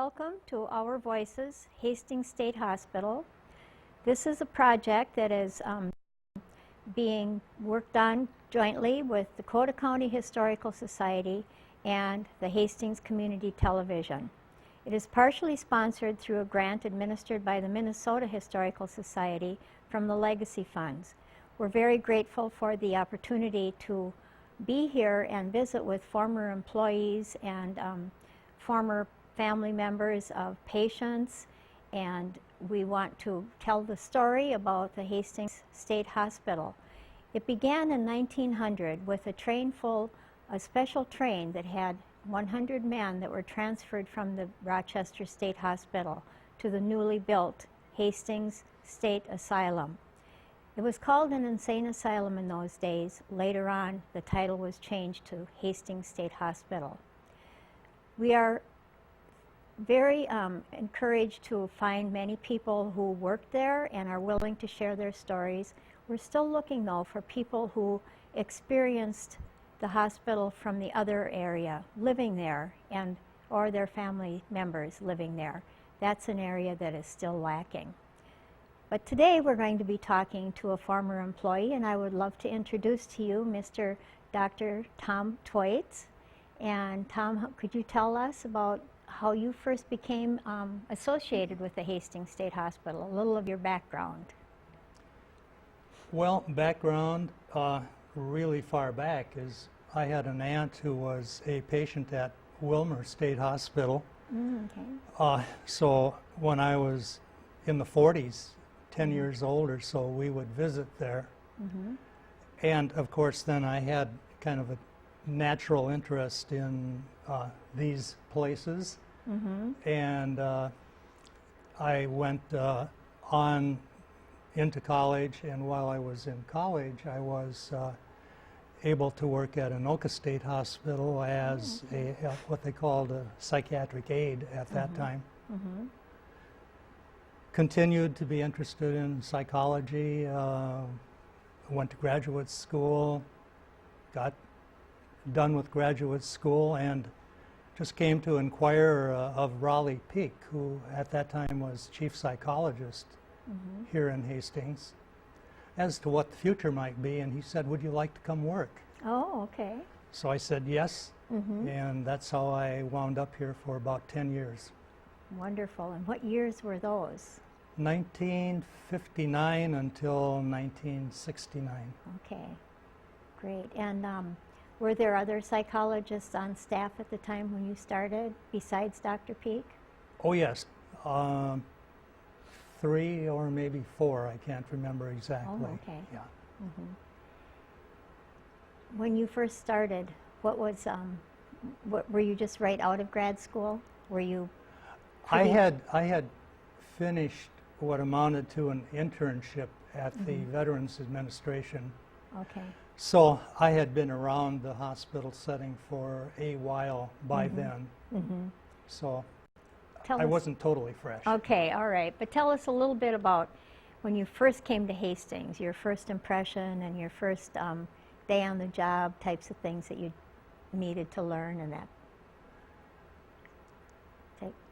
Welcome to Our Voices, Hastings State Hospital. This is a project that is being worked on jointly with the Dakota County Historical Society and the Hastings Community Television. It is partially sponsored through a grant administered by the Minnesota Historical Society from the Legacy Funds. We're very grateful for the opportunity to be here and visit with former employees and former family members of patients, and we want to tell the story about the Hastings State Hospital. It began in 1900 with a special train that had 100 men that were transferred from the Rochester State Hospital to the newly built Hastings State Asylum. It was called an insane asylum in those days. Later on, the title was changed to Hastings State Hospital. We are very encouraged to find many people who worked there and are willing to share their stories. We're still looking, though, for people who experienced the hospital from the other area, living there, or their family members living there. That's an area that is still lacking. But today we're going to be talking to a former employee, and I would love to introduce to you Mr. Dr. Tom Twaites. And Tom, could you tell us about how you first became associated with the Hastings State Hospital, a little of your background? Well, background really far back is I had an aunt who was a patient at Wilmer State Hospital. Okay. So when I was in the 40s, 10 years old or so, we would visit there. And of course then I had kind of a natural interest in these places. And I went on into college, and while I was in college I was able to work at Anoka State Hospital as what they called a psychiatric aide at that time. Continued to be interested in psychology, went to graduate school, got done with graduate school, and just came to inquire of Raleigh Peak, who at that time was chief psychologist here in Hastings, as to what the future might be, and he said, "Would you like to come work?" Oh, okay. So I said yes, and that's how I wound up here for about 10 years. Wonderful. And what years were those? 1959 until 1969. Okay, great. And were there other psychologists on staff at the time when you started, besides Dr. Peak? Oh yes, 3 or maybe 4, I can't remember exactly. Oh, okay. Yeah. When you first started, what was, were you just right out of grad school? Were you I had finished what amounted to an internship at the Veterans Administration. Okay. So I had been around the hospital setting for a while by then. So I wasn't totally fresh. Okay, all right. But tell us a little bit about when you first came to Hastings, your first impression and your first day on the job types of things that you needed to learn and that.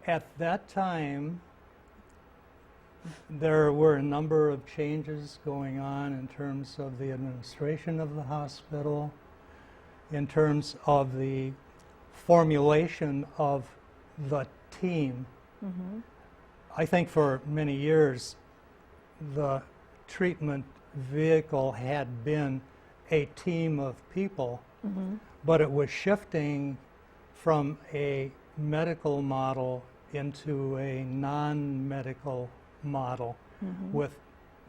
At that time, there were a number of changes going on in terms of the administration of the hospital, in terms of the formulation of the team. I think for many years the treatment vehicle had been a team of people, but it was shifting from a medical model into a non-medical model with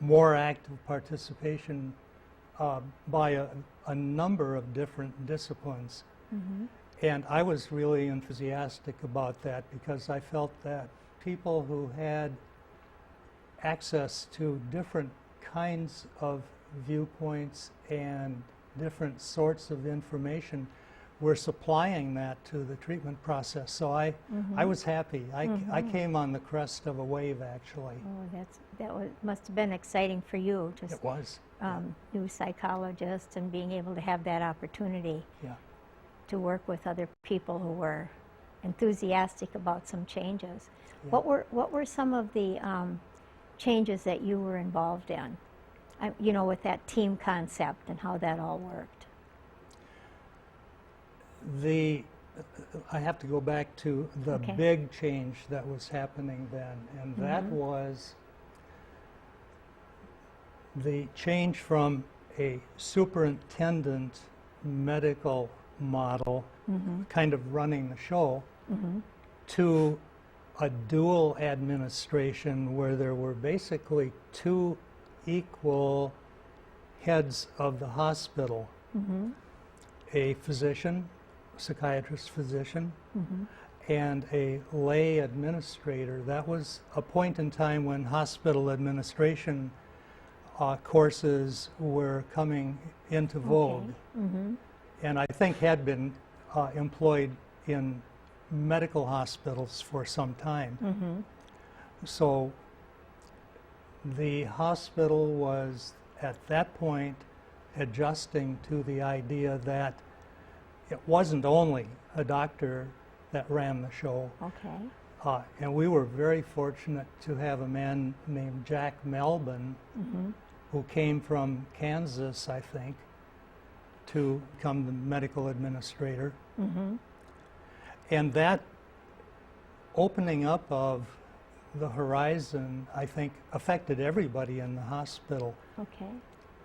more active participation by a number of different disciplines. And I was really enthusiastic about that because I felt that people who had access to different kinds of viewpoints and different sorts of information were supplying that to the treatment process. So I was happy. I came on the crest of a wave, actually. Oh, must have been exciting for you. Just, it was. New psychologist and being able to have that opportunity to work with other people who were enthusiastic about some changes. Yeah. What were some of the changes that you were involved in? You know, with that team concept and how that all worked. I have to go back to the Okay. big change that was happening then, and that was the change from a superintendent medical model, kind of running the show, to a dual administration where there were basically two equal heads of the hospital, a physician, psychiatrist physician, and a lay administrator. That was a point in time when hospital administration courses were coming into vogue, and I think had been employed in medical hospitals for some time. So the hospital was at that point adjusting to the idea that it wasn't only a doctor that ran the show. Okay. And we were very fortunate to have a man named Jack Melvin, who came from Kansas, I think, to become the medical administrator. And that opening up of the horizon, I think, affected everybody in the hospital. Okay.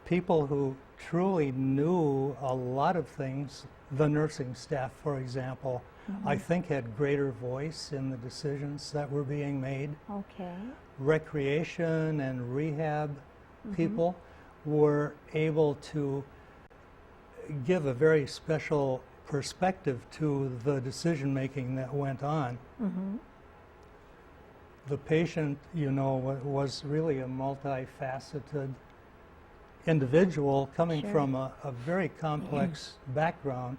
People who truly knew a lot of things, the nursing staff, for example, I think had greater voice in the decisions that were being made. Okay. Recreation and rehab people were able to give a very special perspective to the decision making that went on. The patient, you know, was really a multifaceted individual coming from a very complex background.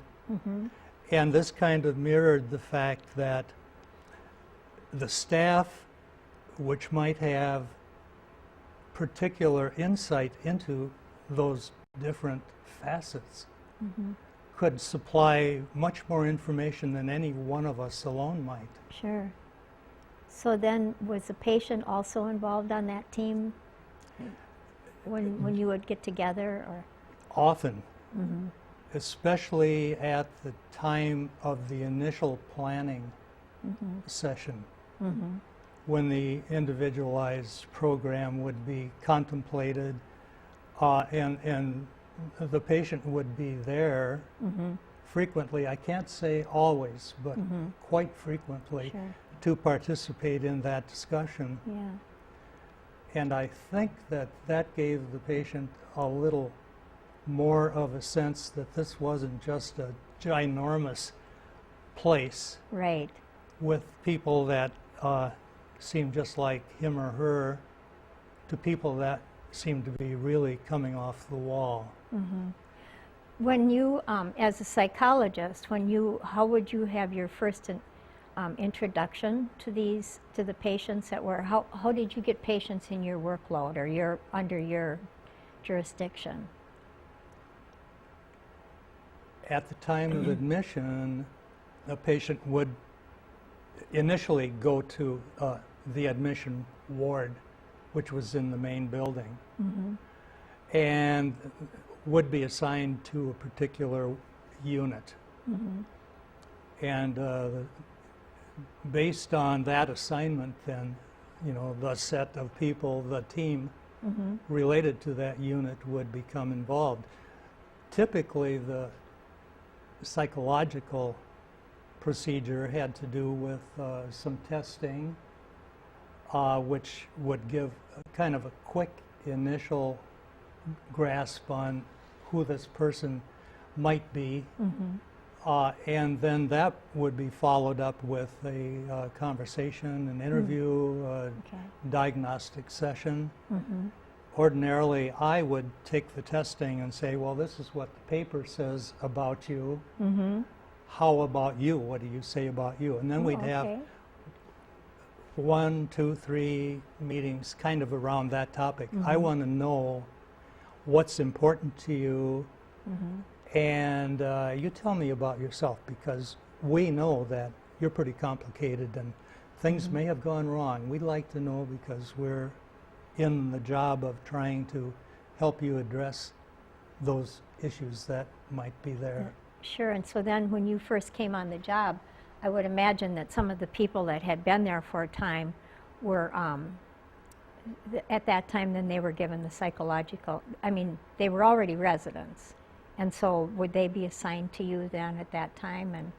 And this kind of mirrored the fact that the staff, which might have particular insight into those different facets, could supply much more information than any one of us alone might. Sure. So then, was the patient also involved on that team when you would get together, or? Often, especially at the time of the initial planning session, when the individualized program would be contemplated, and the patient would be there frequently. I can't say always, but quite frequently, Sure. to participate in that discussion. Yeah. And I think that that gave the patient a little more of a sense that this wasn't just a ginormous place Right. with people that seemed just like him or her to people that seemed to be really coming off the wall. When you, as a psychologist, how would you have your first introduction to the patients that were, how did you get patients in your workload or under your jurisdiction? At the time of admission, a patient would initially go to the admission ward, which was in the main building, and would be assigned to a particular unit. And based on that assignment, then, you know, the set of people, the team related to that unit would become involved. Typically, the psychological procedure had to do with some testing, which would give kind of a quick initial grasp on who this person might be. And then that would be followed up with a conversation, an interview, diagnostic session. Ordinarily, I would take the testing and say, well, this is what the paper says about you. How about you? What do you say about you? And then we'd have 1, 2, 3 meetings kind of around that topic. I want to know what's important to you, and you tell me about yourself, because we know that you're pretty complicated and things may have gone wrong. We'd like to know because we're in the job of trying to help you address those issues that might be there. Sure, and so then when you first came on the job, I would imagine that some of the people that had been there for a time were, at that time, then they were given the psychological, I mean, they were already residents. And so would they be assigned to you then at that time? And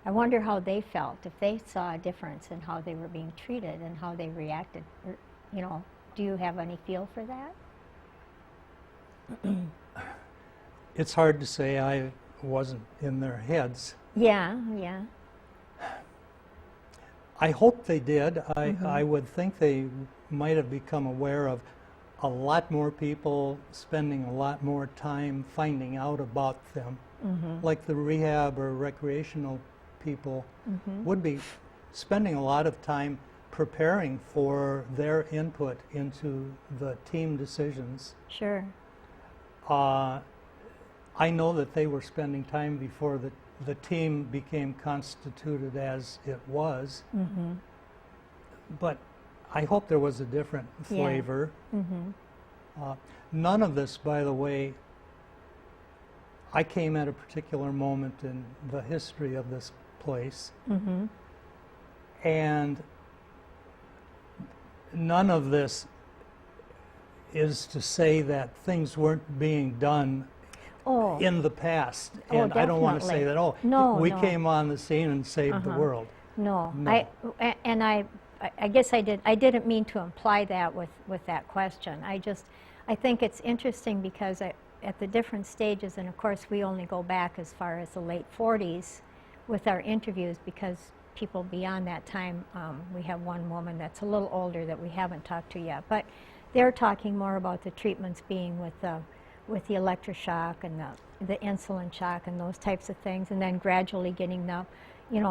I wonder how they felt, if they saw a difference in how they were being treated and how they reacted. Or, you know, do you have any feel for that? It's hard to say. I wasn't in their heads. Yeah, yeah. I hope they did. I would think they might have become aware of a lot more people spending a lot more time finding out about them. Like the rehab or recreational people would be spending a lot of time preparing for their input into the team decisions. Sure. I know that they were spending time before the team became constituted as it was, but I hope there was a different flavor. None of this, by the way, I came at a particular moment in the history of this place, and none of this is to say that things weren't being done in the past. And I don't want to say that, we came on the scene and saved the world. No. I guess I didn't mean to imply that with that question. I think it's interesting because at the different stages, and of course we only go back as far as the late 40s with our interviews, because people beyond that time, we have one woman that's a little older that we haven't talked to yet, but they're talking more about the treatments being with the electroshock and the insulin shock and those types of things, and then gradually getting the,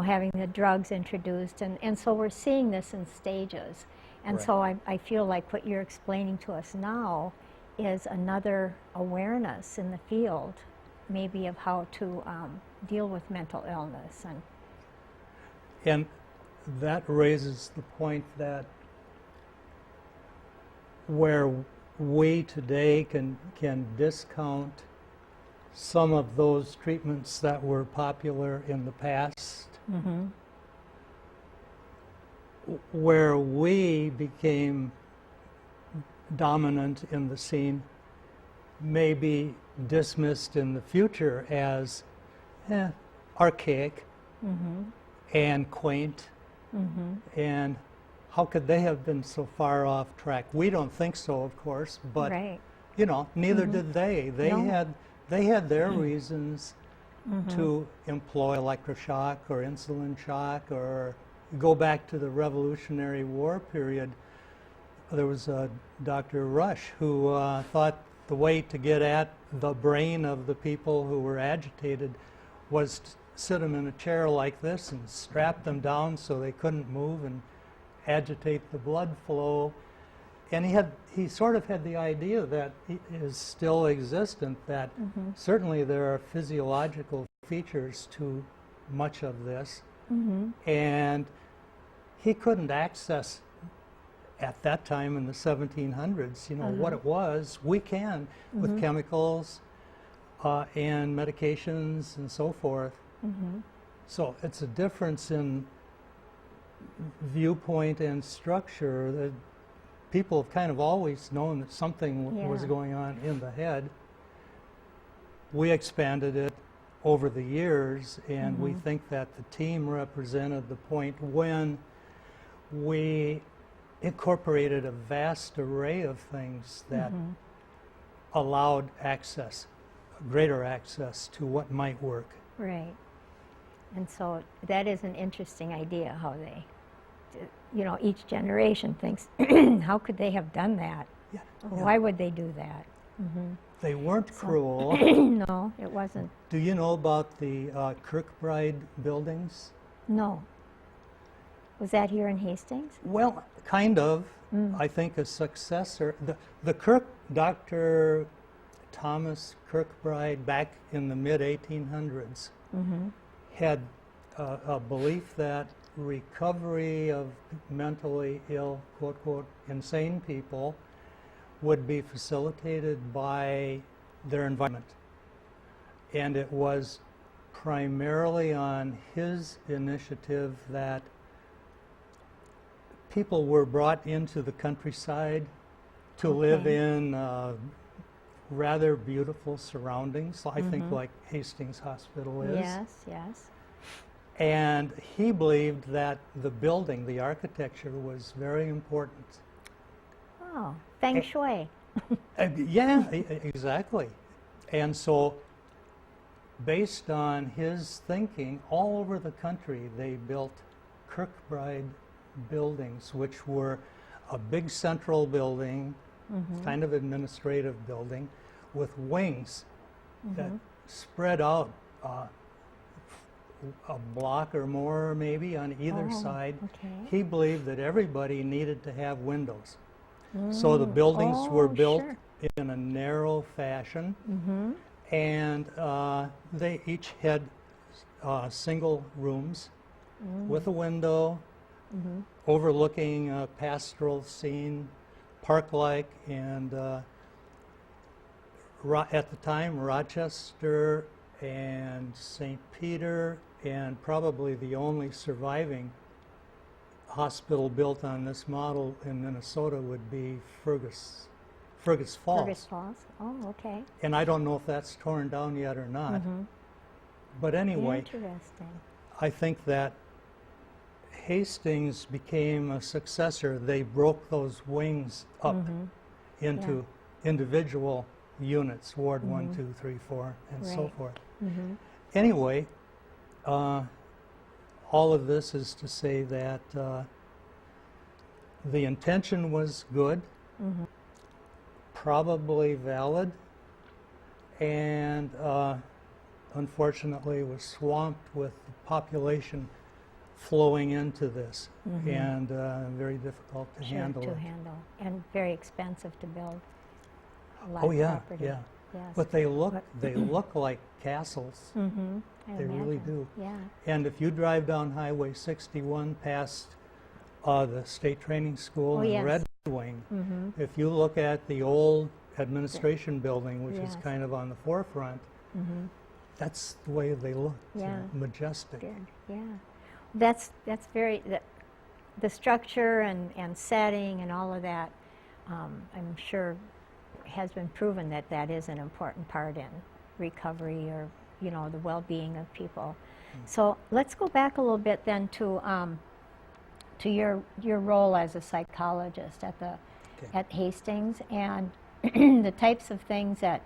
having the drugs introduced, and so we're seeing this in stages. And so I feel like what you're explaining to us now is another awareness in the field, maybe of how to deal with mental illness. And that raises the point that where we today can discount some of those treatments that were popular in the past, where we became dominant in the scene may be dismissed in the future as archaic and quaint, and how could they have been so far off track? We don't think so, of course, but neither did they. They had their reasons to employ electroshock or insulin shock, or go back to the Revolutionary War period. There was Dr. Rush who thought the way to get at the brain of the people who were agitated was to sit them in a chair like this and strap them down so they couldn't move and agitate the blood flow. And he sort of had the idea that is still existent, that certainly there are physiological features to much of this, and he couldn't access at that time in the 1700s, what it was. We can with chemicals and medications and so forth. So it's a difference in viewpoint and structure. That people have kind of always known that something was going on in the head. We expanded it over the years, and we think that the team represented the point when we incorporated a vast array of things that allowed greater access to what might work. Right. And so that is an interesting idea, how they, each generation thinks, how could they have done that? Why would they do that? They weren't cruel. No, it wasn't. Do you know about the Kirkbride buildings? No. Was that here in Hastings? Well, kind of. I think a successor. Dr. Thomas Kirkbride, back in the mid-1800s, had a belief that recovery of mentally ill, quote, quote, insane people would be facilitated by their environment. And it was primarily on his initiative that people were brought into the countryside to live in rather beautiful surroundings, I think like Hastings Hospital is. Yes, yes. And he believed that the building, the architecture, was very important. Oh, feng shui. Yeah, exactly. And so, based on his thinking, all over the country, they built Kirkbride buildings, which were a big central building, kind of administrative building, with wings that spread out a block or more maybe on either side. Okay. He believed that everybody needed to have windows. So the buildings were built in a narrow fashion, and they each had single rooms with a window overlooking a pastoral scene, park-like, and at the time Rochester and St. Peter, and probably the only surviving hospital built on this model in Minnesota would be Fergus Falls. Fergus Falls. Oh, okay. And I don't know if that's torn down yet or not. But anyway, Interesting. I think that Hastings became a successor. They broke those wings up into individual units, Ward 1, 2, 3, 4, and so forth. Anyway, all of this is to say that the intention was good, probably valid, and unfortunately was swamped with the population flowing into this, and very difficult to handle. And very expensive to build. A lot Oh of yeah, property. yeah. Yes. But they look like castles. They really do. Yeah. And if you drive down Highway 61 past the State Training School in Red Wing, if you look at the old administration building, which is kind of on the forefront, that's the way they look. Yeah. Majestic. Good. Yeah. That's very the structure and setting and all of that. I'm sure has been proven that that is an important part in recovery, or the well-being of people. So let's go back a little bit then to your role as a psychologist at Hastings, and the types of things that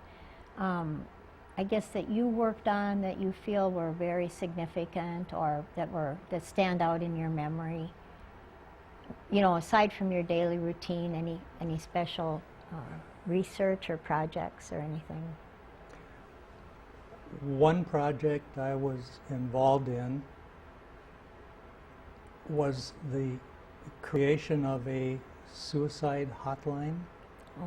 I guess that you worked on that you feel were very significant, or that stand out in your memory. Aside from your daily routine, any special research or projects or anything? One project I was involved in was the creation of a suicide hotline.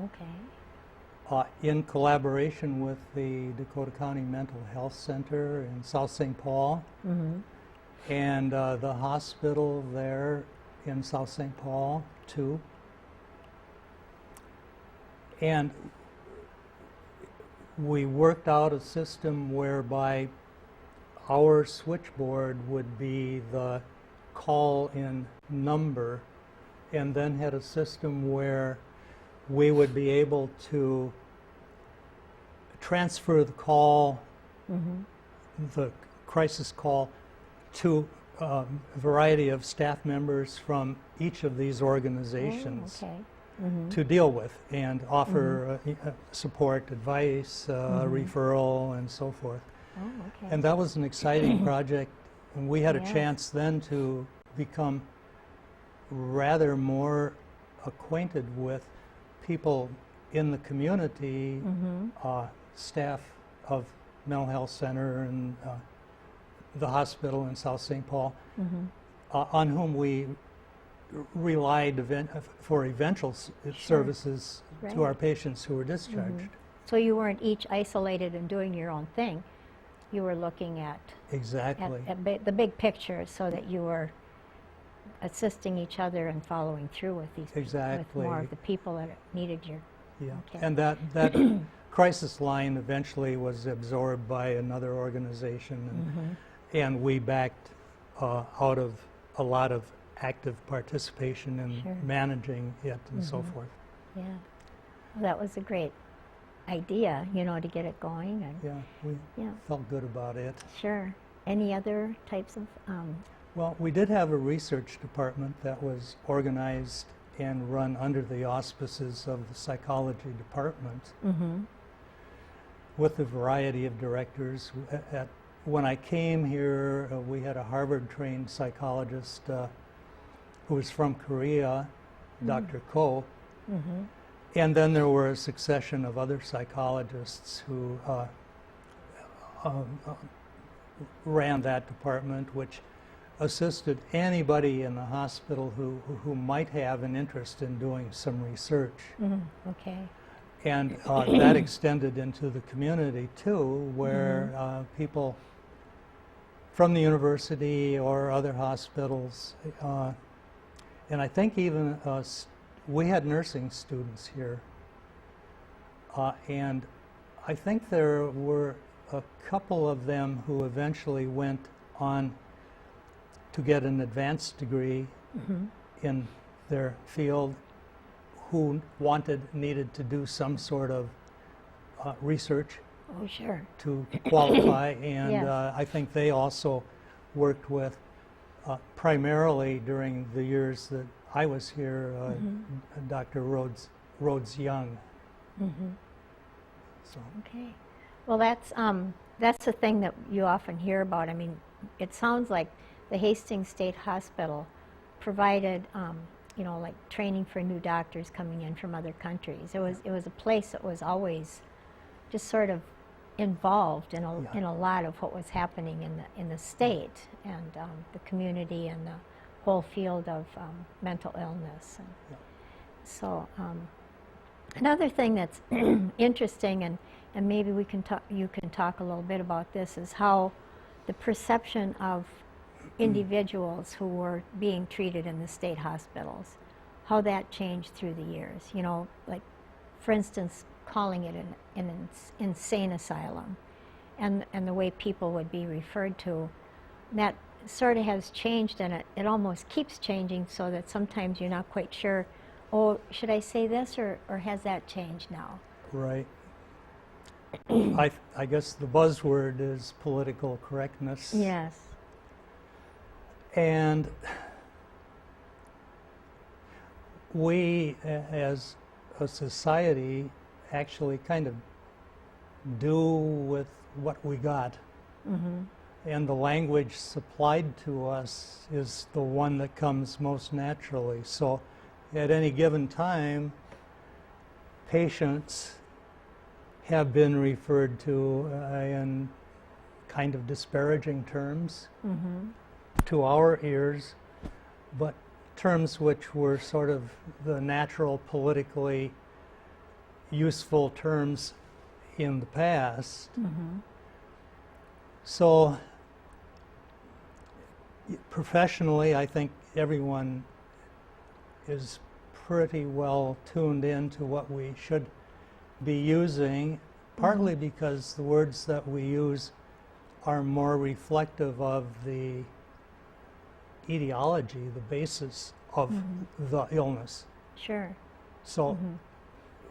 Okay. In collaboration with the Dakota County Mental Health Center in South St. Paul, and the hospital there in South St. Paul too. And we worked out a system whereby our switchboard would be the call-in number, and then had a system where we would be able to transfer the call, the crisis call, to a variety of staff members from each of these organizations. Oh, okay. To deal with and offer support, advice, referral, and so forth. Oh, okay. And that was an exciting project, and we had a Yes. chance then to become rather more acquainted with people in the community, staff of mental health center and the hospital in South St. Paul, on whom we relied for eventual services to our patients who were discharged. So you weren't each isolated and doing your own thing. you were looking at, Exactly. the big picture, so that you were assisting each other and following through with these Exactly. with more of the people that needed your. Yeah. Okay. And that crisis line eventually was absorbed by another organization, and we backed out of a lot of active participation in Sure. managing it and so forth. Yeah. Well, that was a great idea, to get it going. And Yeah, we yeah, felt good about it. sure. Any other types of? Well, we did have a research department that was organized and run under the auspices of the psychology department with a variety of directors. When I came here, we had a Harvard-trained psychologist who was from Korea, Dr. Ko, and then there were a succession of other psychologists who ran that department, which assisted anybody in the hospital who might have an interest in doing some research. Okay. And that extended into the community too, where people from the university or other hospitals, and I think even we had nursing students here, and I think there were a couple of them who eventually went on to get an advanced degree in their field, who needed to do some sort of research Oh, sure. to qualify, and Yes. I think they also worked with, primarily during the years that I was here, Dr. Rhodes Young. So. Okay. Well, that's the thing that you often hear about. I mean, it sounds like the Hastings State Hospital provided, like training for new doctors coming in from other countries. It was a place that was always just sort of involved in a lot of what was happening in the state and the community and the whole field of mental illness. And so another thing that's interesting, and maybe you can talk a little bit about this, is how the perception of individuals who were being treated in the state hospitals, how that changed through the years. Like, for instance, calling it an insane asylum, and the way people would be referred to, that sort of has changed, and it almost keeps changing, so that sometimes you're not quite sure, oh, should I say this, or has that changed now? Right. I guess the buzzword is political correctness. Yes. And we, as a society, actually kind of do with what we got. And the language supplied to us is the one that comes most naturally. So at any given time, patients have been referred to in kind of disparaging terms to our ears, but terms which were sort of the natural, politically useful terms in the past. So professionally, I think everyone is pretty well tuned in to what we should be using, partly because the words that we use are more reflective of the etiology, the basis of the illness. Sure. So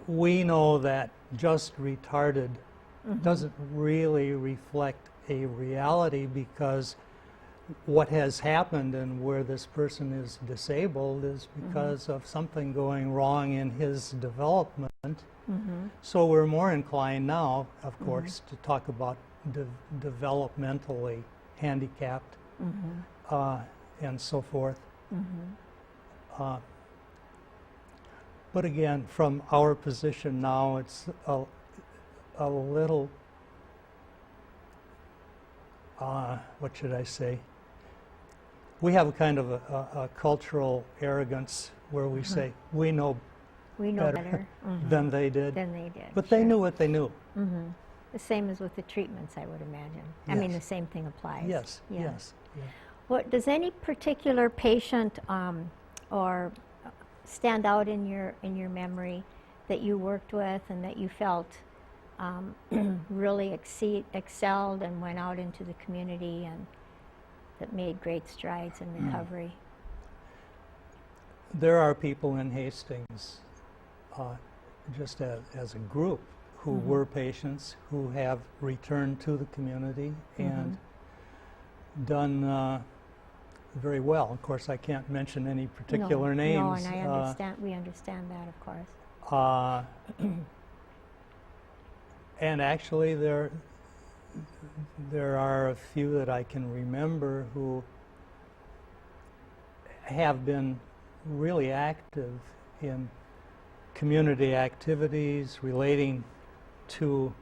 we know that just retarded doesn't really reflect a reality, because what has happened and where this person is disabled is because of something going wrong in his development. So we're more inclined now, of course, to talk about developmentally handicapped and so forth. But again, from our position now, it's a little, what should I say? We have a kind of a cultural arrogance where we say, we know We know better than they did. than they did. But they knew what they knew. The same as with the treatments, I would imagine. I mean, the Yes. same thing applies. Yes, Yeah. yes. Yeah. What does any particular patient or stand out in your memory that you worked with and that you felt really excelled and went out into the community and that made great strides in recovery? There are people in Hastings, just as a group, who were patients who have returned to the community and done very well. Of course, I can't mention any particular names. No, and I understand. We understand that, of course. And actually, there are a few that I can remember who have been really active in community activities relating to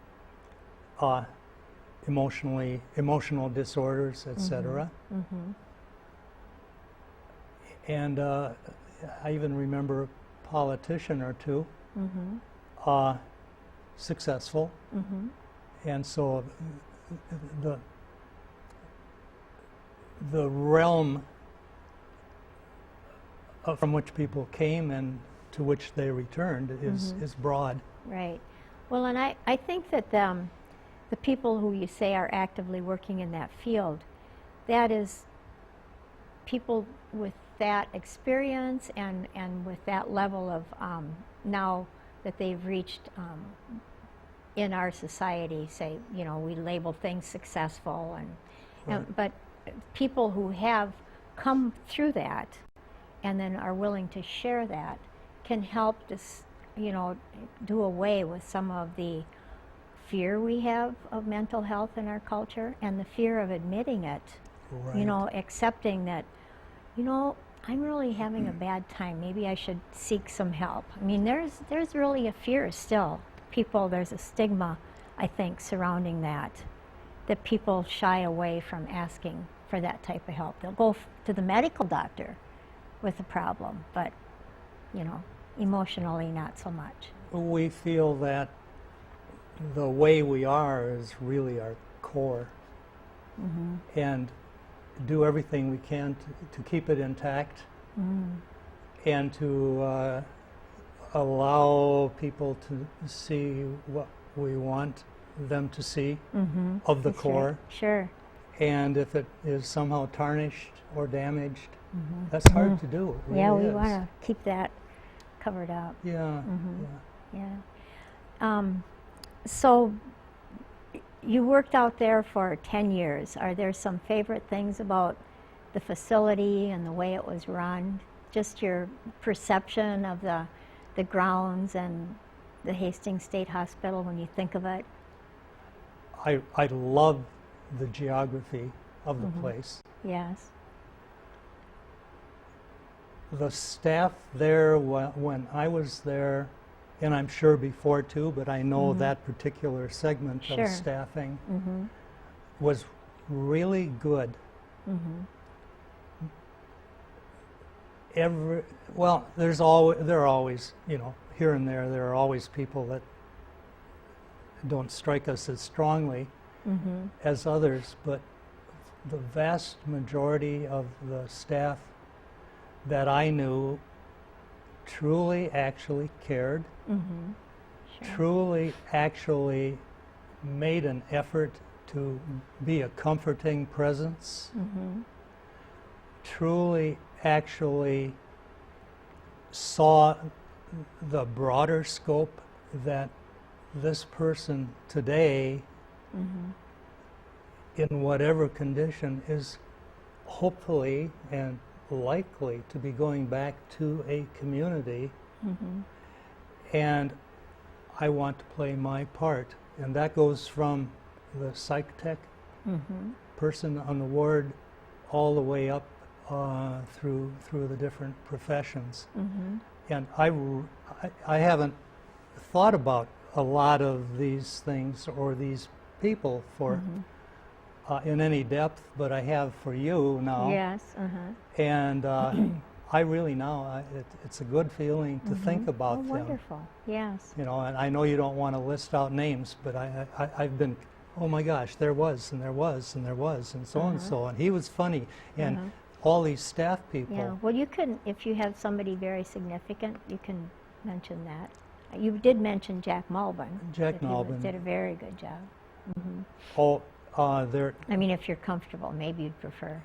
emotional disorders, etc. And I even remember a politician or two, successful. And so the realm from which people came and to which they returned is broad. Right. Well, and I think that the people who you say are actively working in that field, that is people with that experience and with that level of now that they've reached in our society, say, you know, we label things successful and but people who have come through that and then are willing to share that can help us, you know, do away with some of the fear we have of mental health in our culture and the fear of admitting it. Right. You know, accepting that, you know, I'm really having a bad time. Maybe I should seek some help. I mean, there's really a fear still. There's a stigma, I think, surrounding that people shy away from asking for that type of help. They'll go to the medical doctor with a problem, but, you know, emotionally not so much. We feel that the way we are is really our core, and do everything we can to keep it intact and to allow people to see what we want them to see of the That's core. right. Sure. And if it is somehow tarnished or damaged, that's hard to do. It really Yeah, we is. want to keep that covered up. Yeah, Yeah. So you worked out there for 10 years. Are there some favorite things about the facility and the way it was run? Just your perception of the grounds and the Hastings State Hospital when you think of it? I love the geography of the place. Yes. The staff there, when I was there, and I'm sure before too, but I know that particular segment Sure. of staffing was really good. There are always, you know, here and there are always people that don't strike us as strongly as others, but the vast majority of the staff that I knew truly actually cared, truly actually made an effort to be a comforting presence, truly actually saw the broader scope that this person today, in whatever condition, is hopefully and likely to be going back to a community, and I want to play my part. And that goes from the psych tech person on the ward all the way up through the different professions. And I haven't thought about a lot of these things or these people for in any depth, but I have for you now. Yes. And I really now, it's a good feeling to think about Oh, them. wonderful. Yes. You know, and I know you don't want to list out names, but I've been, oh my gosh, there was, and there was, and there was, and so and so, and he was funny, and all these staff people. Yeah. Well, you can, if you have somebody very significant, you can mention that. You did mention Jack Malbon. Jack that he Malbon. did a very good job. Oh, there. I mean, if you're comfortable, maybe you'd prefer.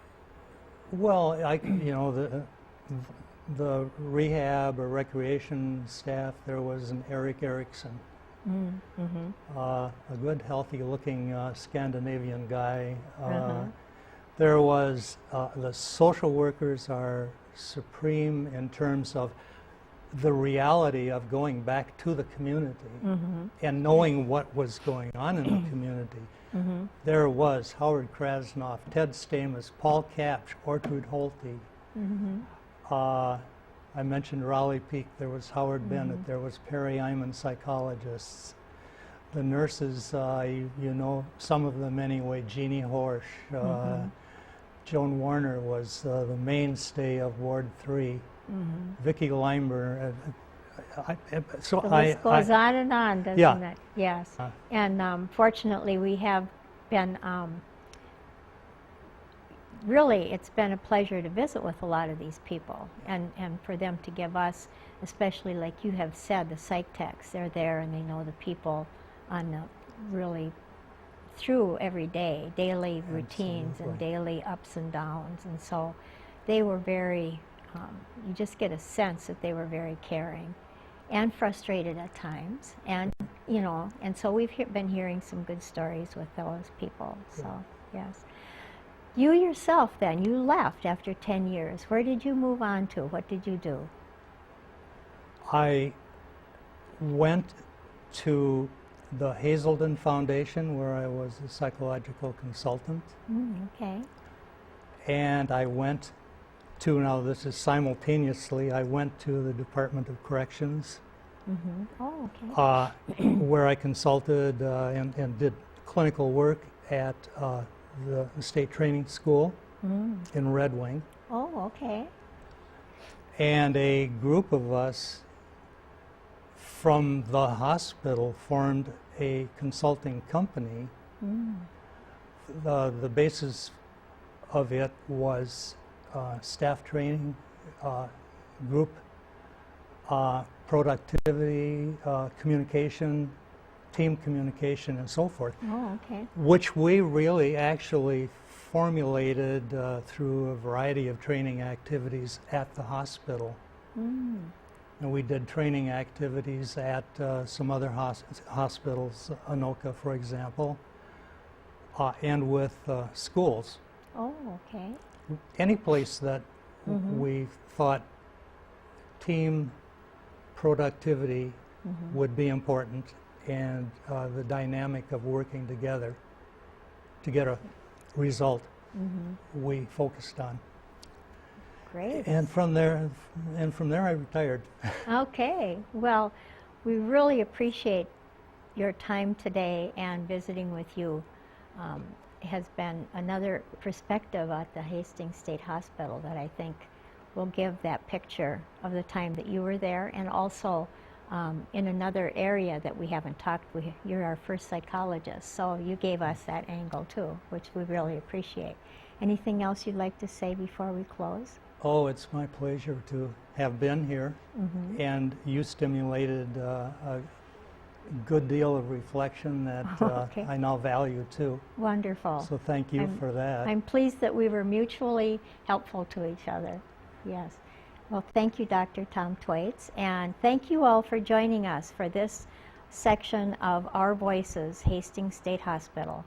Well, you know, the rehab or recreation staff, there was an Eric Erickson, a good, healthy-looking Scandinavian guy. There was, the social workers are supreme in terms of the reality of going back to the community and knowing what was going on in the community. There was Howard Krasnoff, Ted Stamos, Paul Kapsch, Ortrud Holte. I mentioned Raleigh Peak. There was Howard Bennett. There was Perry Iman, psychologists. The nurses, you know some of them anyway. Jeannie Horsch, Joan Warner was the mainstay of Ward 3. Vicki Leimer. So the list goes on and on, doesn't it? Yes. And fortunately, we have been, really, it's been a pleasure to visit with a lot of these people, and for them to give us, especially like you have said, the psych techs, they're there and they know the people on the really through every day, daily routines and daily ups and downs, and so they were very, you just get a sense that they were very caring and frustrated at times, and you know, and so we've been hearing some good stories with those people. So yes. You yourself then, you left after 10 years. Where did you move on to? What did you do? I went to the Hazelden Foundation, where I was a psychological consultant. Okay. And I went to, now this is simultaneously, I went to the Department of Corrections, Oh, okay. where I consulted and did clinical work at the state training school in Red Wing. Oh, okay. And a group of us from the hospital formed a consulting company. The basis of it was staff training, group productivity, communication, team communication, and so forth. Oh, okay. Which we really actually formulated through a variety of training activities at the hospital. And we did training activities at some other hospitals, Anoka, for example, and with schools. Oh, okay. Any place that we thought team productivity would be important, and the dynamic of working together to get a result we focused on. Great. And from there I retired. Okay. Well, we really appreciate your time today, and visiting with you has been another perspective at the Hastings State Hospital that I think will give that picture of the time that you were there, and also in another area that we haven't talked with. You're our first psychologist, so you gave us that angle too, which we really appreciate. Anything else you'd like to say before we close? Oh, it's my pleasure to have been here, and you stimulated a good deal of reflection that I now value too. Wonderful. So thank you for that. I'm pleased that we were mutually helpful to each other. Yes. Well, thank you, Dr. Tom Twaites, and thank you all for joining us for this section of Our Voices, Hastings State Hospital.